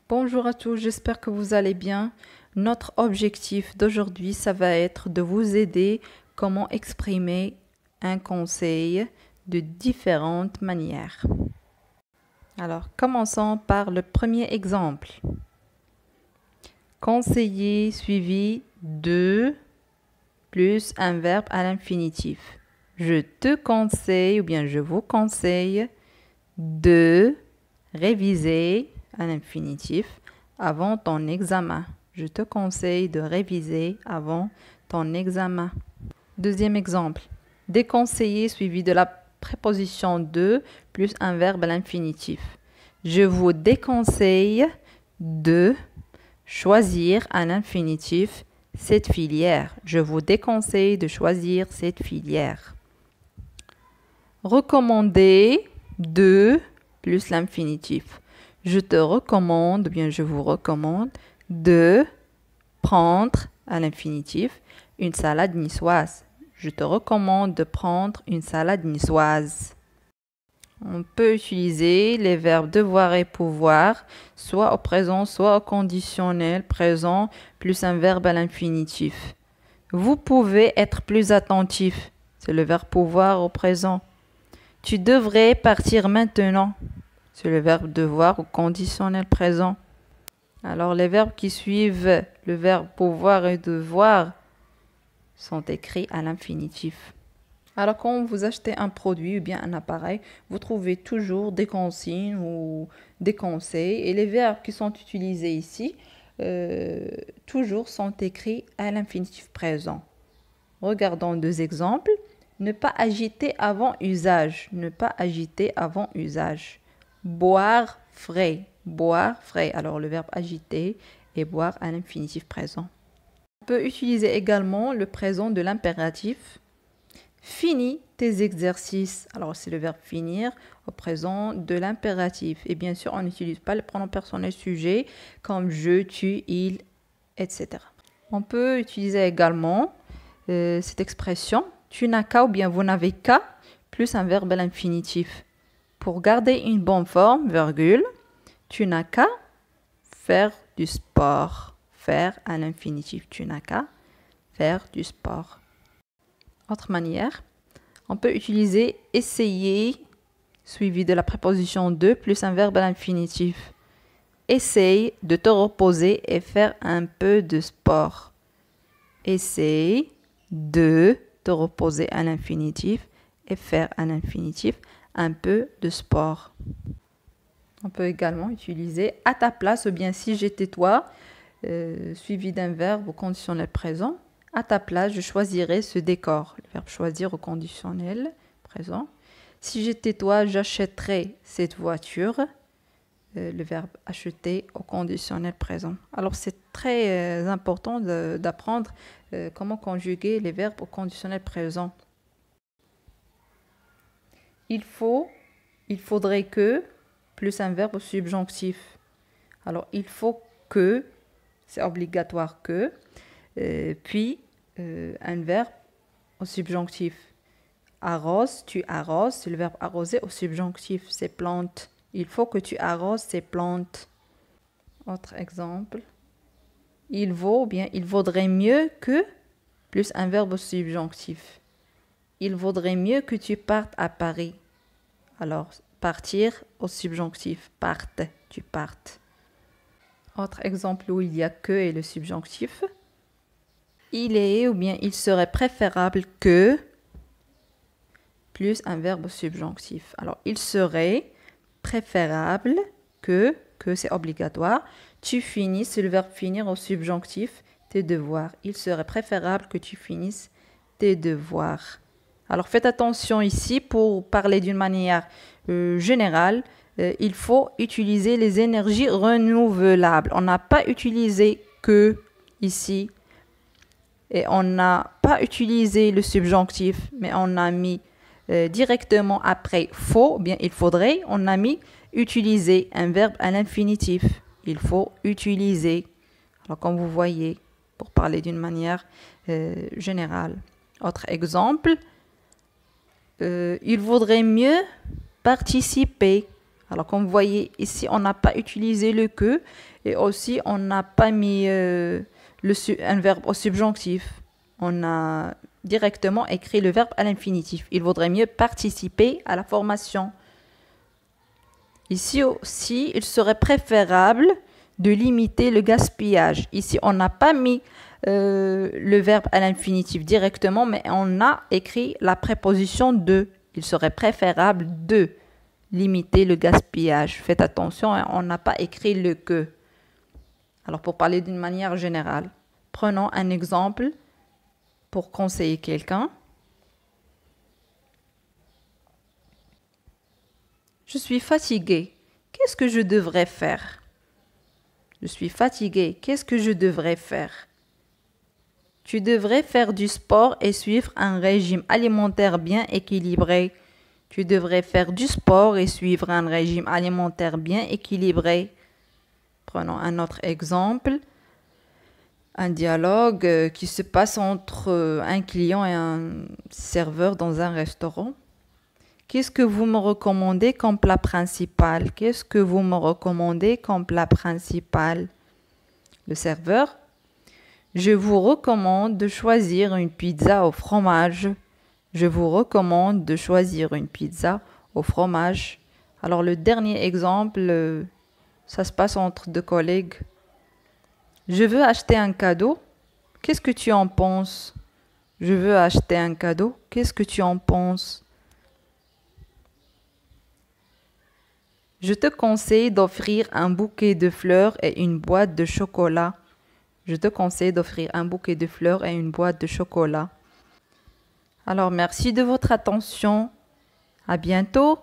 Bonjour à tous, j'espère que vous allez bien. Notre objectif d'aujourd'hui, ça va être de vous aider comment exprimer un conseil de différentes manières. Alors, commençons par le premier exemple. Conseiller suivi de plus un verbe à l'infinitif. Je te conseille ou bien je vous conseille de réviser à l'infinitif avant ton examen. Je te conseille de réviser avant ton examen. Deuxième exemple. Déconseiller suivi de la préposition de plus un verbe à l'infinitif. Je vous déconseille de choisir à l'infinitif cette filière. Je vous déconseille de choisir cette filière. Recommander de plus l'infinitif. Je te recommande, ou bien je vous recommande, de prendre à l'infinitif une salade niçoise. Je te recommande de prendre une salade niçoise. On peut utiliser les verbes devoir et pouvoir, soit au présent, soit au conditionnel présent, plus un verbe à l'infinitif. Vous pouvez être plus attentif. C'est le verbe pouvoir au présent. Tu devrais partir maintenant. C'est le verbe devoir au conditionnel présent. Alors, les verbes qui suivent le verbe pouvoir et devoir sont écrits à l'infinitif. Alors, quand vous achetez un produit ou bien un appareil, vous trouvez toujours des consignes ou des conseils. Et les verbes qui sont utilisés ici, toujours sont écrits à l'infinitif présent. Regardons deux exemples. Ne pas agiter avant usage. Ne pas agiter avant usage. Boire frais. Boire frais. Alors, le verbe agiter et boire à l'infinitif présent. On peut utiliser également le présent de l'impératif. Finis tes exercices. Alors, c'est le verbe finir au présent de l'impératif. Et bien sûr, on n'utilise pas le pronom personnel sujet comme je, tu, il, etc. On peut utiliser également cette expression tu n'as qu'à ou bien vous n'avez qu'à plus un verbe à l'infinitif. Pour garder une bonne forme, virgule, tu n'as qu'à faire du sport. Faire à l'infinitif. Tu n'as qu'à faire du sport. Autre manière, on peut utiliser essayer suivi de la préposition de plus un verbe à l'infinitif. Essaye de te reposer et faire un peu de sport. Essaye de te reposer à l'infinitif et faire à l'infinitif un peu de sport. On peut également utiliser à ta place ou bien si j'étais toi, suivi d'un verbe au conditionnel présent. À ta place, je choisirais ce décor. Le verbe choisir au conditionnel présent. Si j'étais toi, j'achèterais cette voiture. Le verbe acheter au conditionnel présent. Alors, c'est très important d'apprendre comment conjuguer les verbes au conditionnel présent. Il faudrait que, plus un verbe au subjonctif. Alors, il faut que, c'est obligatoire que, puis un verbe au subjonctif. Arrose, tu arroses, c'est le verbe arroser au subjonctif, c'est plante. Il faut que tu arroses ces plantes. Autre exemple. Il vaut, bien, il vaudrait mieux que, plus un verbe au subjonctif. Il vaudrait mieux que tu partes à Paris. Alors, partir au subjonctif. Parte, tu partes. Autre exemple où il y a que et le subjonctif. Il est ou bien il serait préférable que, plus un verbe au subjonctif. Alors, il serait préférable que c'est obligatoire. Tu finisses, c'est le verbe finir au subjonctif, tes devoirs. Il serait préférable que tu finisses tes devoirs. Alors faites attention ici pour parler d'une manière générale. Il faut utiliser les énergies renouvelables. On n'a pas utilisé que ici. Et on n'a pas utilisé le subjonctif, mais on a mis directement après faut, bien il faudrait, on a mis utiliser un verbe à l'infinitif. Il faut utiliser. Alors comme vous voyez, pour parler d'une manière générale. Autre exemple, il vaudrait mieux participer Alors, comme vous voyez, ici, on n'a pas utilisé le que et aussi, on n'a pas mis un verbe au subjonctif. On a directement écrit le verbe à l'infinitif. Il vaudrait mieux participer à la formation. Ici aussi, il serait préférable de limiter le gaspillage. Ici, on n'a pas mis le verbe à l'infinitif directement, mais on a écrit la préposition de. Il serait préférable de limiter le gaspillage. Faites attention, hein, on n'a pas écrit le que. Alors, pour parler d'une manière générale, prenons un exemple pour conseiller quelqu'un. Je suis fatiguée. Qu'est-ce que je devrais faire? Je suis fatiguée. Qu'est-ce que je devrais faire? Tu devrais faire du sport et suivre un régime alimentaire bien équilibré. Tu devrais faire du sport et suivre un régime alimentaire bien équilibré. Prenons un autre exemple. Un dialogue qui se passe entre un client et un serveur dans un restaurant. Qu'est-ce que vous me recommandez comme plat principal? Qu'est-ce que vous me recommandez comme plat principal? Le serveur. Je vous recommande de choisir une pizza au fromage. Je vous recommande de choisir une pizza au fromage. Alors le dernier exemple, ça se passe entre deux collègues. Je veux acheter un cadeau. Qu'est-ce que tu en penses? Je veux acheter un cadeau. Qu'est-ce que tu en penses? Je te conseille d'offrir un bouquet de fleurs et une boîte de chocolat. Je te conseille d'offrir un bouquet de fleurs et une boîte de chocolat. Alors, merci de votre attention. À bientôt.